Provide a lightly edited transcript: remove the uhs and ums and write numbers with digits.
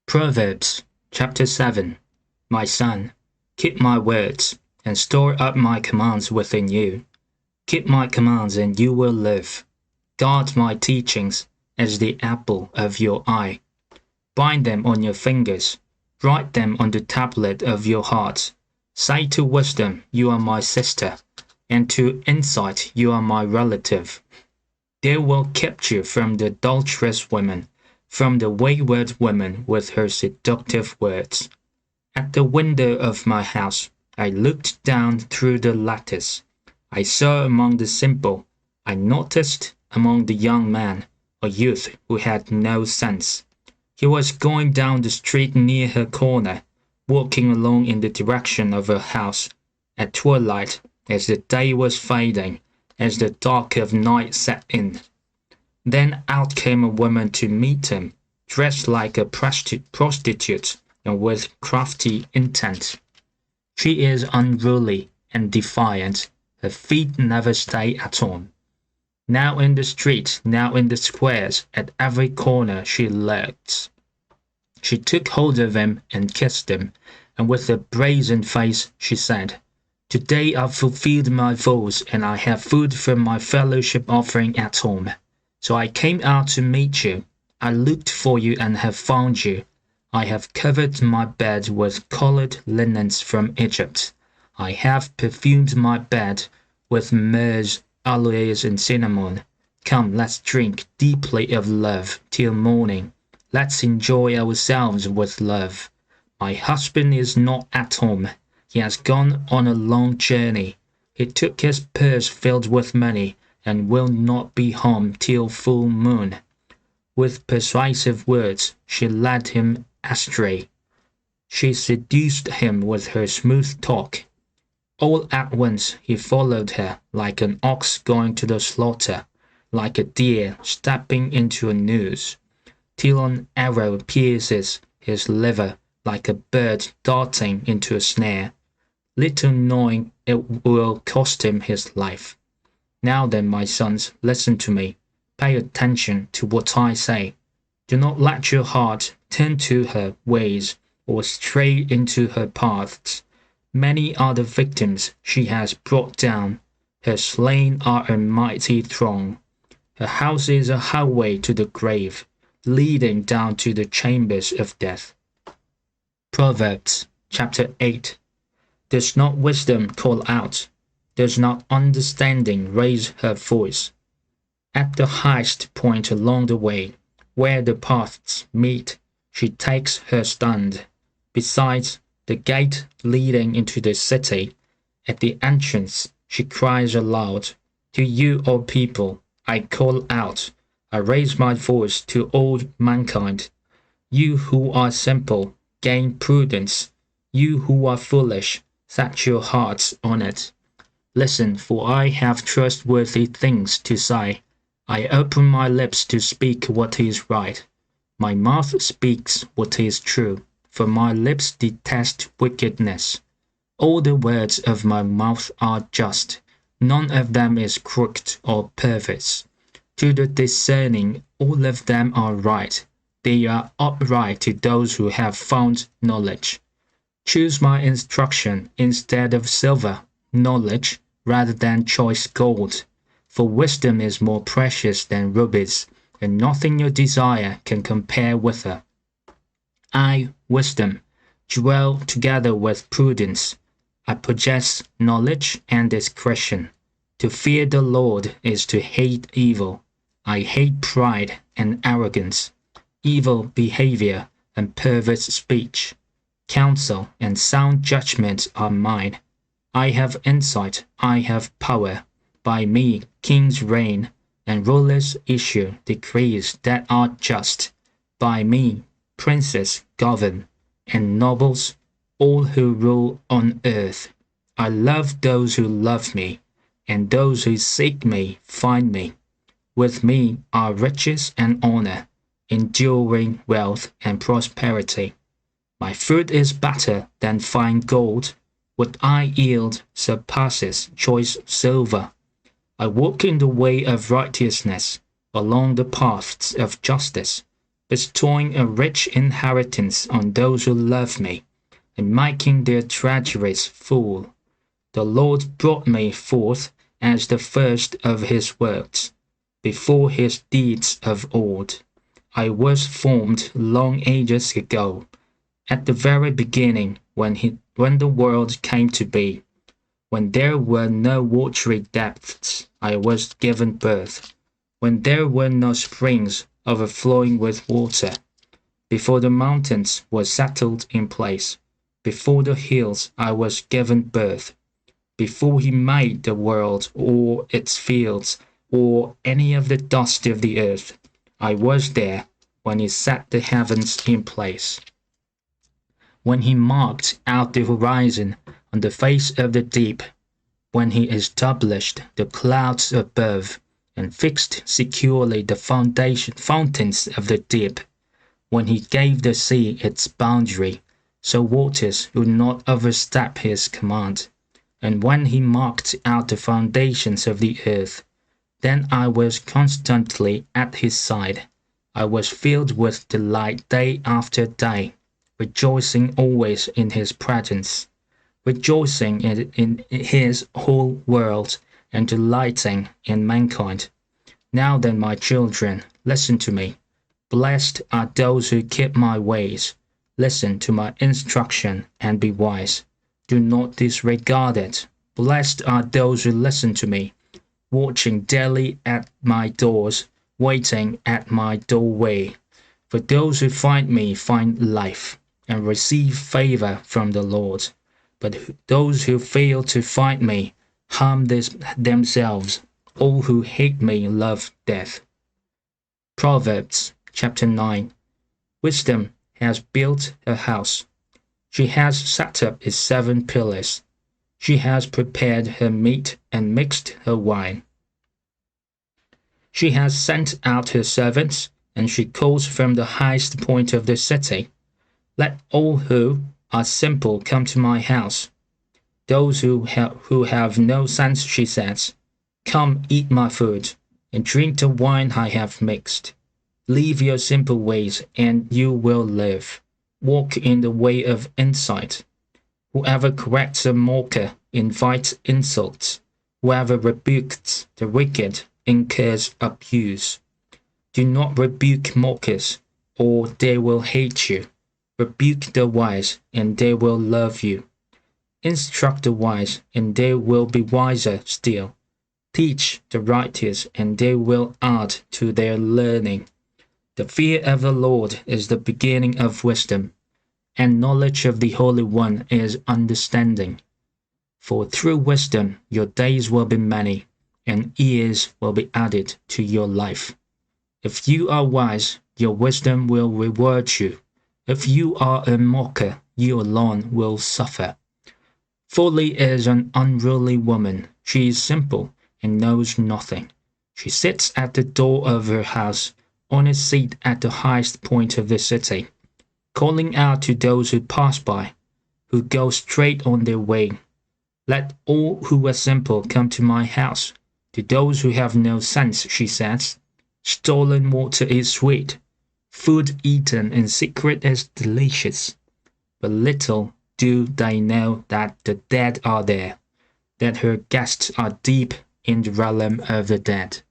Proverbs chapter 7. My son, keep my words, and store up my commands within you. Keep my commands, and you will live. Guard my teachings as the apple of your eye. Bind them on your fingers. Write them on the tablet of your heart. Say to wisdom, you are my sister, and to insight, you are my relative. They will keep you from the adulterous woman, from the wayward woman with her seductive words. At the window of my house, I looked down through the lattice. I saw among the simple, I noticed among the young men, a youth who had no sense. He was going down the street near her corner, walking along in the direction of her house, at twilight, as the day was fading, as the dark of night set in. Then out came a woman to meet him, dressed like a prostitute and with crafty intent. She is unruly and defiant. Her feet never stay at home. Now in the street, now in the squares, at every corner she lurks. She took hold of him and kissed him, and with a brazen face she said, "Today I've fulfilled my vows, and I have food from my fellowship offering at home. So I came out to meet you. I looked for you and have found you. I have covered my bed with colored linens from Egypt. I have perfumed my bed with myrrh, aloes, and cinnamon. Come, let's drink deeply of love till morning. Let's enjoy ourselves with love. My husband is not at home. He has gone on a long journey. He took his purse filled with money and will not be home till full moon." With persuasive words she led him astray. She seduced him with her smooth talk. All at once he followed her, like an ox going to the slaughter, like a deer stepping into a noose, till an arrow pierces his liver, like a bird darting into a snare, little knowing it will cost him his life. Now then, my sons, listen to me. Pay attention to what I say. Do not let your heart turn to her ways or stray into her paths. Many are the victims she has brought down. Her slain are a mighty throng. Her house is a highway to the grave, leading down to the chambers of death. Proverbs chapter 8. Does not wisdom call out? Does not understanding raise her voice? At the highest point along the way, where the paths meet, she takes her stand. Besides the gate leading into the city, at the entrance she cries aloud, "To you, O people, I call out. I raise my voice to all mankind. You who are simple, gain prudence. You who are foolish, set your hearts on it. Listen, for I have trustworthy things to say. I open my lips to speak what is right. My mouth speaks what is true, for my lips detest wickedness. All the words of my mouth are just. None of them is crooked or perverse. To the discerning, all of them are right. They are upright to those who have found knowledge. Choose my instruction instead of silver, knowledge rather than choice gold. For wisdom is more precious than rubies, and nothing you desire can compare with her. I, wisdom, dwell together with prudence. I possess knowledge and discretion. To fear the Lord is to hate evil. I hate pride and arrogance, evil behavior and perverse speech. Counsel and sound judgment are mine. I have insight, I have power. By me kings reign, and rulers issue decrees that are just. By me princes govern, and nobles, all who rule on earth. I love those who love me, and those who seek me find me. With me are riches and honor, enduring wealth and prosperity. My fruit is better than fine gold. What I yield surpasses choice silver. I walk in the way of righteousness, along the paths of justice, bestowing a rich inheritance on those who love me, and making their treasuries full. The Lord brought me forth as the first of his works, before his deeds of old. I was formed long ages ago, at the very beginning, when the world came to be. When there were no watery depths, I was given birth. When there were no springs overflowing with water, before the mountains were settled in place, before the hills I was given birth. Before he made the world or its fields or any of the dust of the earth, I was there when he set the heavens in place. When he marked out the horizon on the face of the deep, when he established the clouds above and fixed securely the fountains of the deep, when he gave the sea its boundary, so waters would not overstep his command, and when he marked out the foundations of the earth, then I was constantly at his side. I was filled with delight day after day, rejoicing always in his presence, rejoicing in his whole world, and delighting in mankind. Now then, my children, listen to me. Blessed are those who keep my ways. Listen to my instruction and be wise. Do not disregard it. Blessed are those who listen to me, watching daily at my doors, waiting at my doorway. For those who find me find life, and receive favor from the Lord. But those who fail to find me harm themselves. All who hate me love death. Proverbs chapter 9. Wisdom has built her house. She has set up its 7 pillars. She has prepared her meat and mixed her wine. She has sent out her servants, and she calls from the highest point of the city. Let all who are simple come to my house. Those who have no sense, she says, come eat my food, and drink the wine I have mixed. Leave your simple ways, and you will live. Walk in the way of insight. Whoever corrects a mocker invites insults. Whoever rebukes the wicked incurs abuse. Do not rebuke mockers, or they will hate you. Rebuke the wise, and they will love you. Instruct the wise, and they will be wiser still. Teach the righteous, and they will add to their learning. The fear of the Lord is the beginning of wisdom, and knowledge of the Holy One is understanding. For through wisdom your days will be many, and years will be added to your life. If you are wise, your wisdom will reward you. If you are a mocker, you alone will suffer. Folly is an unruly woman. She is simple and knows nothing. She sits at the door of her house, on a seat at the highest point of the city, calling out to those who pass by, who go straight on their way. Let all who are simple come to my house. To those who have no sense, she says, stolen water is sweet. Food eaten in secret is delicious. But little do they know that the dead are there, that her guests are deep in the realm of the dead.